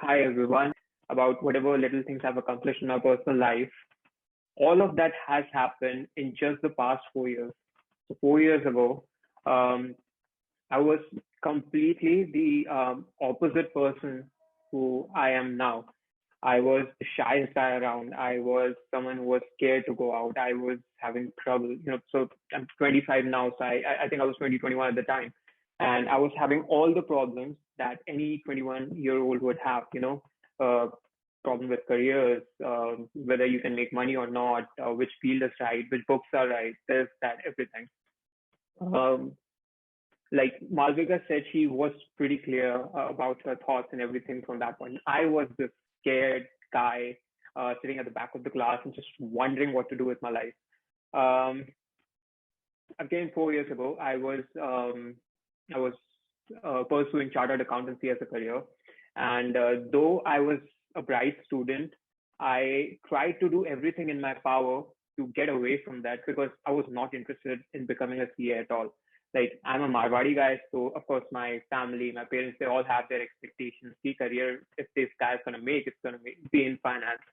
hi everyone, about whatever little things I've accomplished in my personal life. All of that has happened in just the past 4 years. So 4 years ago, um, I was completely the opposite person who I am now. I was the shyest guy around. I was someone who was scared to go out. I was having trouble, So I'm 25 now, so I think I was 21 at the time, and I was having all the problems that any 21-year-old would have. Uh, problem with careers, whether you can make money or not, which field is right, which books are right, this, that, everything. Um, like Malvika said, she was pretty clear about her thoughts and everything from that point. I was this scared guy sitting at the back of the class and just wondering what to do with my life. Um, Again, 4 years ago, I was pursuing chartered accountancy as a career, and though I was a bright student, I tried to do everything in my power to get away from that because I was not interested in becoming a CA at all. Like I'm a Marwadi guy, so of course my family, my parents, they all have their expectations. The career, if this guy's gonna make, it's gonna be in finance.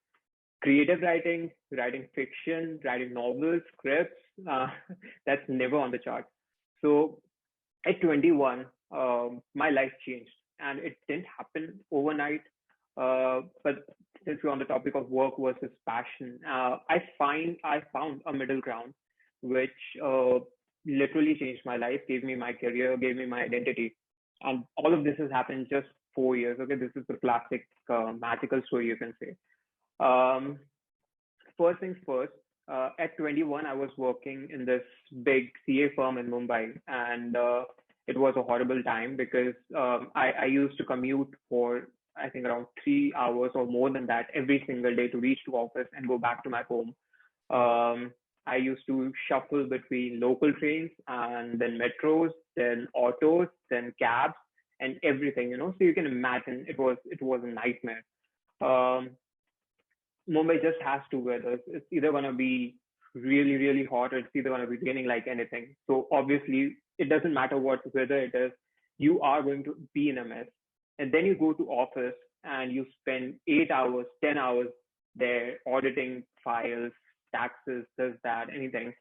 Creative writing, writing fiction, writing novels, scripts, uh, that's never on the chart. So at 21, my life changed, and it didn't happen overnight. But since we're on the topic of work versus passion, I found a middle ground, which literally changed my life, gave me my career, gave me my identity, and all of this has happened in just 4 years. Okay, this is the classic magical story, you can say. Um, First things first, at 21, I was working in this big CA firm in Mumbai, and it was a horrible time because I used to commute for, I think, around 3 hours or more than that every single day to reach to office and go back to my home. Um, I used to shuffle between local trains and then metros, then autos, then cabs, and everything. So you can imagine it was a nightmare. Um, Mumbai just has two weathers. It's either going to be really, really hot, or it's either going to be raining like anything. So obviously, it doesn't matter what weather it is, you are going to be in a mess. And then you go to office and you spend 8 hours, 10 hours there auditing files, taxes, this, that, anything.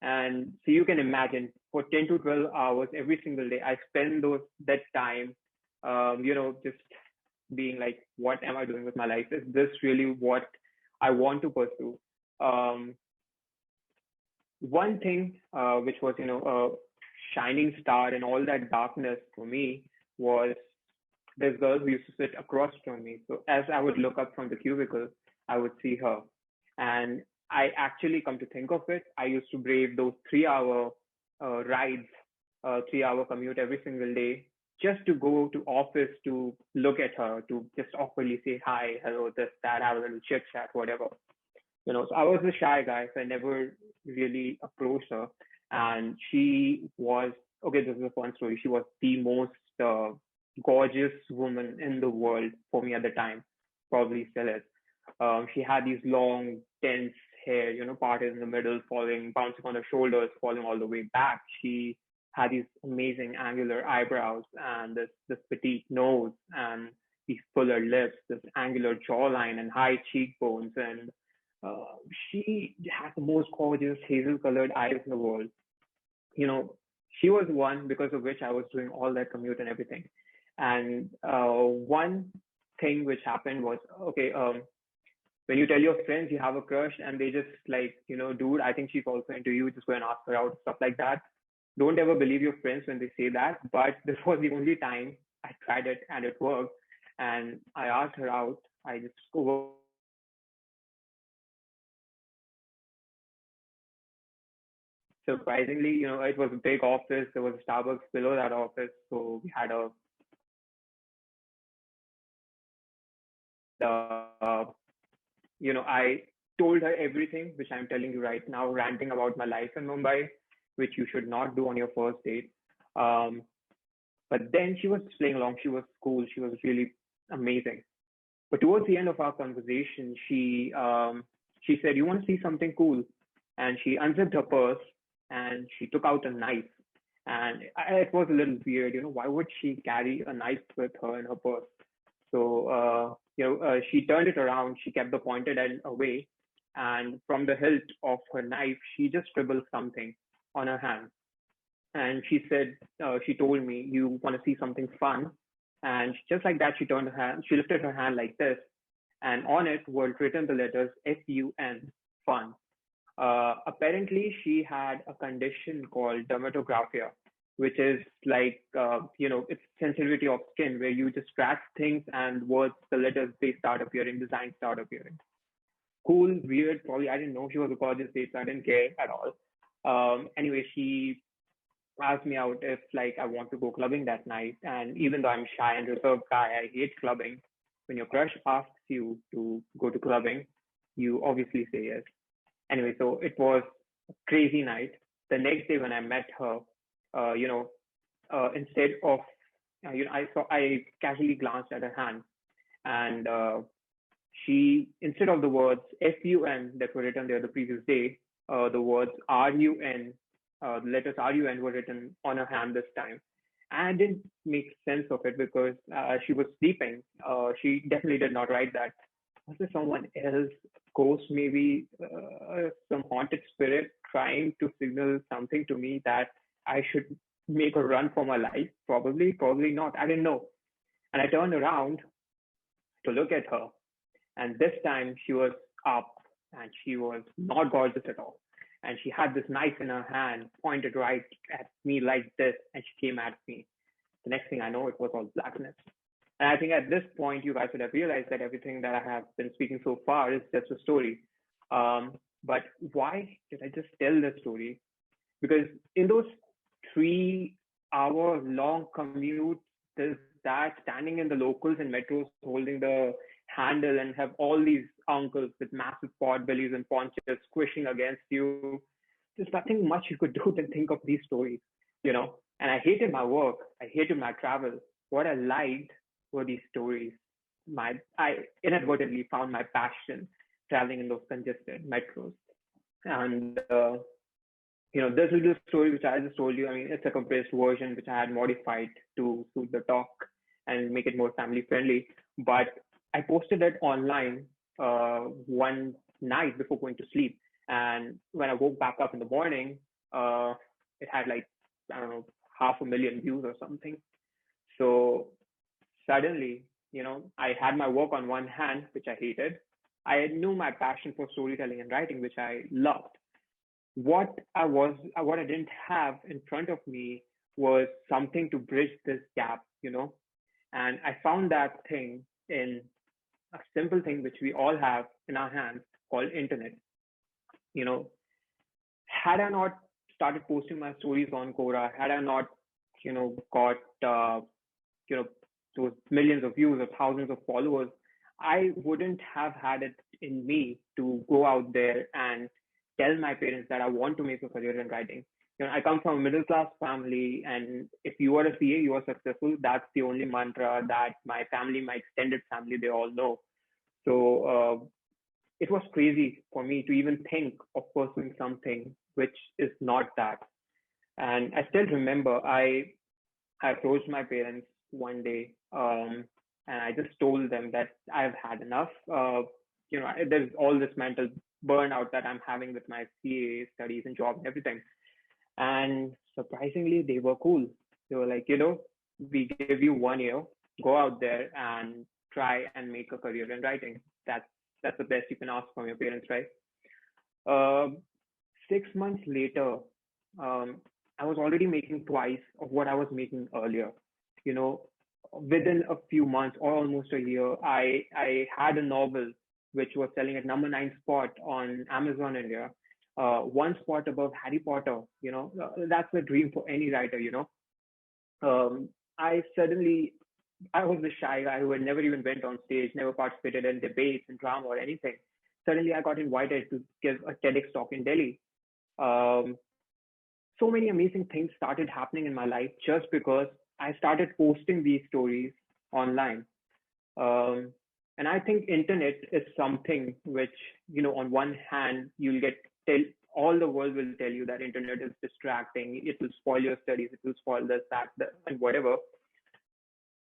And so you can imagine for 10 to 12 hours every single day, I spend that time, just being like, what am I doing with my life? Is this really what I want to pursue? Um, One thing which was, a shining star in all that darkness for me was this girl who used to sit across from me. So as I would look up from the cubicle, I would see her. And I actually come to think of it, I used to brave those 3 hour rides, 3 hour commute every single day just to go to office to look at her, to just awkwardly say hi, hello, this, that, have a little chit chat, whatever. So I was a shy guy, so I never really approached her. And she was, okay, this is a fun story. She was the most gorgeous woman in the world for me at the time, probably still is. She had these long, dense hair, parted in the middle, falling, bouncing on her shoulders, falling all the way back. She had these amazing angular eyebrows and this petite nose and these fuller lips, this angular jawline and high cheekbones. And uh, she had the most gorgeous hazel colored eyes in the world. You know, she was one because of which I was doing all that commute and everything. And one thing which happened was, okay, when you tell your friends you have a crush and they just like, dude, I think she's also into you, just go and ask her out, stuff like that. Don't ever believe your friends when they say that. But this was the only time I tried it and it worked. And I asked her out. I just surprisingly, it was a big office. There was a Starbucks below that office. So we had uh, I told her everything, which I'm telling you right now, ranting about my life in Mumbai, which you should not do on your first date. Um, but then she was playing along. She was cool. She was really amazing. But towards the end of our conversation, she said, "You want to see something cool?" And she unzipped her purse and she took out a knife. And it was a little weird. Why would she carry a knife with her in her purse? So she turned it around. She kept the pointed end away, and from the hilt of her knife, she just scribbled something on her hand. And she said, she told me, "You want to see something fun?" And just like that, she turned her hand. She lifted her hand like this, and on it were written the letters FUN, fun. Apparently, she had a condition called dermatographia, which is like, it's sensitivity of skin, where you just scratch things and words, the letters, they start appearing, designs start appearing. Cool, weird, probably. I didn't know she was a gorgeous date, so I didn't care at all. Anyway, she asked me out if like I want to go clubbing that night. And even though I'm shy and reserved guy, I hate clubbing. When your crush asks you to go to clubbing, you obviously say yes. Anyway, so it was a crazy night. The next day when I met her, uh, you know, instead of, I casually glanced at her hand, and instead of the words FUN that were written there the previous day, the words RUN, the letters RUN were written on her hand this time. And I didn't make sense of it because she was sleeping. She definitely did not write that. Was there someone else, ghost maybe, some haunted spirit trying to signal something to me that I should make a run for my life? Probably, probably not. I didn't know. And I turned around to look at her, and this time she was up, and she was not gorgeous at all. And she had this knife in her hand, pointed right at me like this, and she came at me. The next thing I know, it was all blackness. And I think at this point, you guys would have realized that everything that I have been speaking so far is just a story. But why did I just tell the story? Because in those 3 hour long commutes, there's that standing in the locals and metros holding the handle and have all these uncles with massive pot bellies and ponchos squishing against you. There's nothing much you could do than think of these stories, you know. And I hated my work. I hated my travel. What I liked were these stories. I inadvertently found my passion traveling in those congested metros. And this little story which I just told you, I mean, it's a compressed version which I had modified to suit the talk and make it more family friendly. But I posted it online one night before going to sleep. And when I woke back up in the morning, it had like, I don't know, 500,000 views or something. So suddenly, I had my work on one hand, which I hated. I knew my passion for storytelling and writing, which I loved. What I didn't have in front of me was something to bridge this gap. And I found that thing in a simple thing which we all have in our hands called internet. You know, had I not started posting my stories on Quora, had I not, got, you know, those millions of views or thousands of followers, I wouldn't have had it in me to go out there and tell my parents that I want to make a career in writing. I come from a middle class family, and if you are a CA, you are successful. That's the only mantra that my family, my extended family, they all know. So it was crazy for me to even think of pursuing something which is not that. And I still remember I approached my parents one day, and I just told them that I've had enough. There's all this mental burnout that I'm having with my CA studies and job and everything. And surprisingly, they were cool. They were like, we give you 1 year, go out there and try and make a career in writing. That's the best you can ask from your parents, right? 6 months later, I was already making twice of what I was making earlier. You know, within a few months or almost a year, I had a novel which was selling at number 9 spot on Amazon India, one spot above Harry Potter. That's the dream for any writer. Um, I suddenly I was the shy guy who had never even went on stage, never participated in debates and drama or anything. Suddenly, I got invited to give a TEDx talk in Delhi. Um, so many amazing things started happening in my life just because I started posting these stories online. Um, and I think internet is something which, on one hand, you'll get tell all the world will tell you that internet is distracting, it will spoil your studies, it will spoil this, that, and whatever.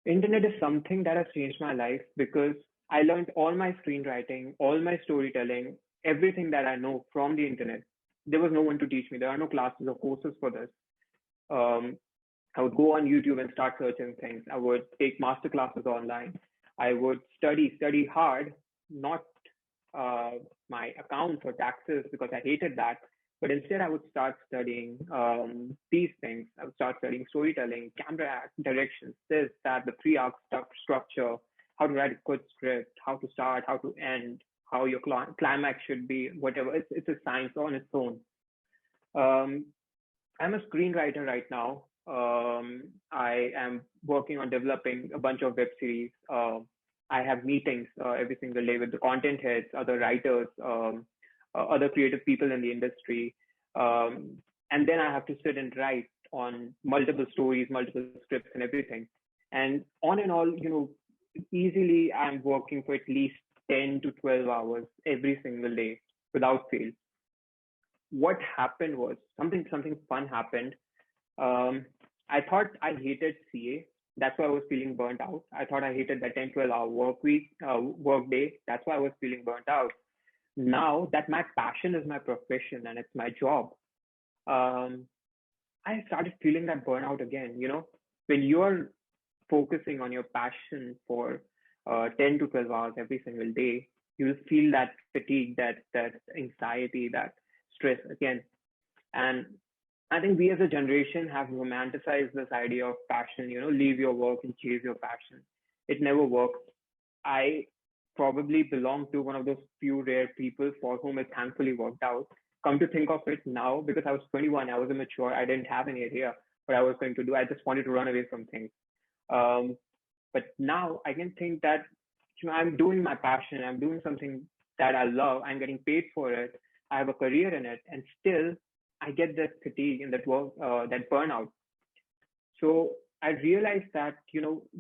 Internet is something that has changed my life because I learned all my screenwriting, all my storytelling, everything that I know from the internet. There was no one to teach me. There are no classes or courses for this. Um, I would go on YouTube and start searching things. I would take master classes online. I would study hard, not uh, my accounts or taxes because I hated that. But instead, I would start studying these things. I would start studying storytelling, camera directions, this, that, the three arc structure, how to write a good script, how to start, how to end, how your climax should be, whatever. It's a science on its own. Um, I'm a screenwriter right now. I am working on developing a bunch of web series. I have meetings every single day with the content heads, other writers, other creative people in the industry. And then I have to sit and write on multiple stories, multiple scripts, and everything. And on and all, easily I'm working for at least 10 to 12 hours every single day without fail. What happened was something fun happened. um, I thought I hated CA. That's why I was feeling burnt out. I thought I hated that 10, 12 hour work day. That's why I was feeling burnt out. Now that my passion is my profession and it's my job, um, I started feeling that burnout again. When you're focusing on your passion for 10 to 12 hours every single day, you'll feel that fatigue, that anxiety, that stress again. And I think we as a generation have romanticized this idea of passion, leave your work and chase your passion. It never works. I probably belong to one of those few rare people for whom it thankfully worked out. Come to think of it now, because I was 21, I was immature, I didn't have any idea what I was going to do. I just wanted to run away from things. Um, but now I can think that I'm doing my passion, I'm doing something that I love, I'm getting paid for it, I have a career in it, and still I get that fatigue and that work, that burnout. So I realized that,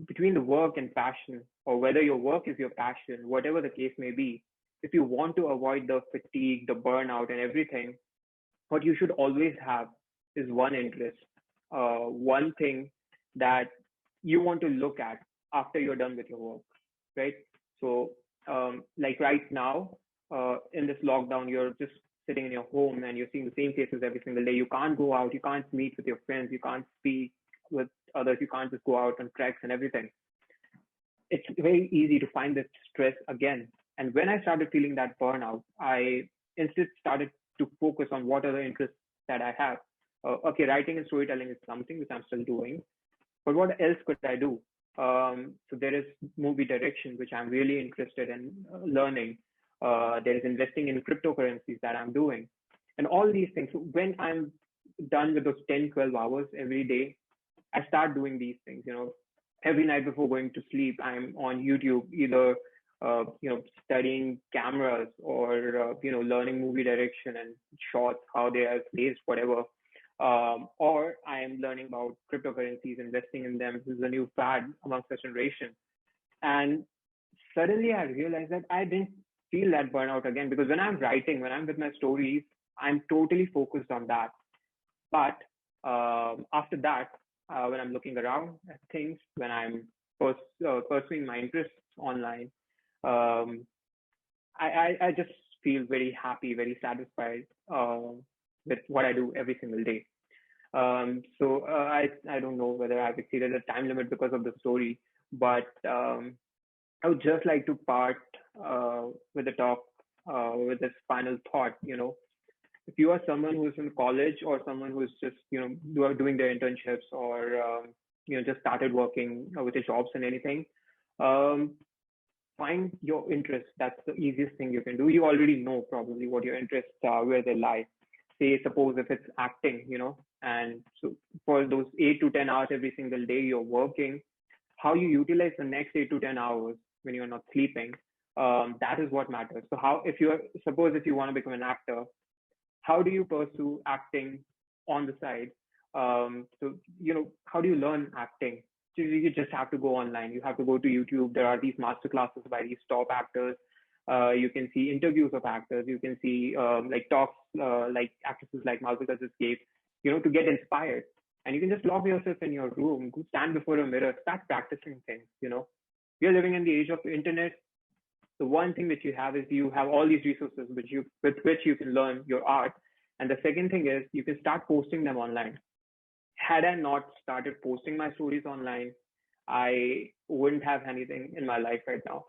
between the work and passion, or whether your work is your passion, whatever the case may be, if you want to avoid the fatigue, the burnout, and everything, what you should always have is one interest, one thing that you want to look at after you're done with your work, right? So, like right now, in this lockdown, you're just sitting in your home and you're seeing the same faces every single day. You can't go out, you can't meet with your friends, you can't speak with others, you can't just go out on treks and everything. It's very easy to find that stress again. And when I started feeling that burnout, I instead started to focus on what are the interests that I have. Okay, writing and storytelling is something which I'm still doing, but what else could I do? So there is movie direction, which I'm really interested in learning. There is investing in cryptocurrencies that I'm doing, and all these things. So when I'm done with those 10, 12 hours every day, I start doing these things. Every night before going to sleep, I'm on YouTube, either studying cameras or learning movie direction and shots, how they are placed, whatever. Or I am learning about cryptocurrencies, investing in them. This is a new fad amongst the generation. And suddenly I realized that I didn't feel that burnout again, because when I'm writing, when I'm with my stories, I'm totally focused on that. But after that, when I'm looking around at things, when I'm pursuing my interests online, um, I just feel very happy, very satisfied with what I do every single day. So I don't know whether I've exceeded the time limit because of the story, but I would just like to part with the talk with this final thought. If you are someone who's in college, or someone who's just doing their internships, or just started working with your jobs and anything, um, find your interests. That's the easiest thing you can do. You already know probably what your interests are, where they lie. Say, suppose if it's acting, and so for those 8 to 10 hours every single day you're working, how you utilize the next 8 to 10 hours when you're not sleeping, that is what matters. So how, if you're, suppose if you want to become an actor, how do you pursue acting on the side? So, how do you learn acting? So you just have to go online. You have to go to YouTube. There are these master classes by these top actors. You can see interviews of actors. You can see like talks like actresses like Malvika just gave, to get inspired. and you can just lock yourself in your room, go stand before a mirror, start practicing things. We are living in the age of the internet. The one thing that you have is you have all these resources with which you can learn your art. And the second thing is you can start posting them online. Had I not started posting my stories online, I wouldn't have anything in my life right now.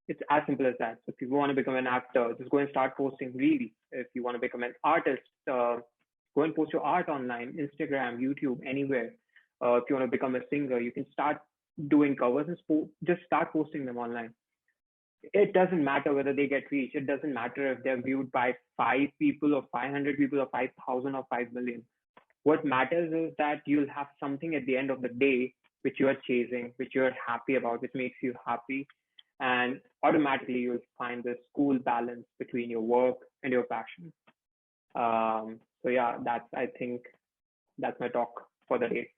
It's as simple as that. So if you want to become an actor, just go and start posting reels. If you want to become an artist, go and post your art online, Instagram, YouTube, anywhere. If you want to become a singer, you can start doing covers and just start posting them online. It doesn't matter whether they get reach. It doesn't matter if they're viewed by 5 people or 500 people or 5,000 or 5 million. What matters is that you'll have something at the end of the day which you are chasing, which you're happy about, which makes you happy. And automatically you'll find this cool balance between your work and your passion. So yeah, I think that's my talk for the day.